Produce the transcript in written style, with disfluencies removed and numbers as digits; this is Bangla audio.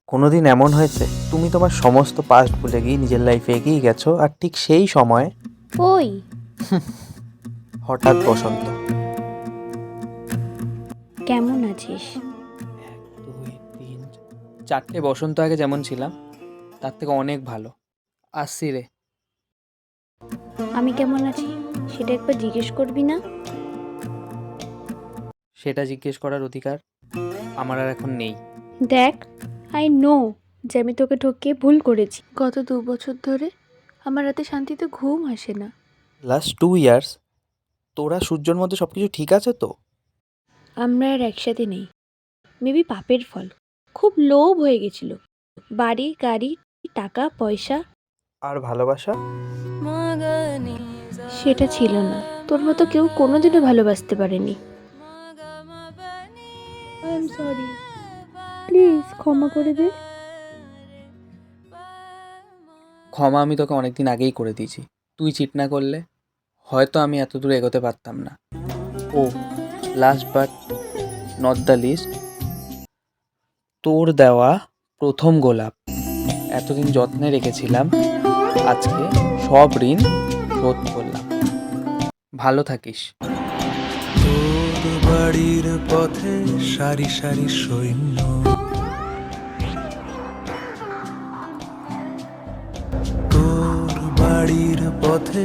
কোনোদিন এমন হয়েছে তুমি তোমার সমস্ত পাস্ট ভুলে গিয়ে নিজের লাইফে এগিয়ে গেছো, আর ঠিক সেই সময় ওই হঠাৎ বসন্ত? কেমন আছিস? 4টে বসন্ত আগে যেমন ছিলাম তার থেকে অনেক ভালো। আসছি রে। আমি কেমন আছি সেটা একবার জিজ্ঞেস করবি না? সেটা জিজ্ঞেস করার অধিকার আমার আর এখন নেই। দেখ, আই নো যে আমি তোকে ঠকিয়ে ভুল করেছি। গত 2 বছর ধরে আমার রাতে শান্তিতে ঘুম আসে না। লাস্ট 2 ইয়ার্স তোরা সূর্যর মধ্যে সব কিছু ঠিক আছে তো? আমরা আর একসাথে নেই। মেবি পাপের ফল। খুব লোভ হয়ে গেছিল। বাড়ি গাড়ি, টাকা পয়সা, আর ভালোবাসা? সেটা ছিল না। তোর মতো কেউ কোনোদিনও ভালোবাসতে পারেনি। আই এম সরি, প্লিজ ক্ষমা করে দে। ক্ষমা আমি তোকে অনেকদিন আগেই করে দিয়েছি। তুই চিট না করলে হয়তো আমি এত দূর এগোতে পারতাম না। ও, last but not the least, তোর দেওয়া প্রথম গোলাপ এতদিন যত্নে রেখেছিলাম, আজকে সব ঋণ শোধ করলাম। ভালো থাকিস। তোর বাড়ির পথে সারি সারি সৈন্য, তোর বাড়ির পথে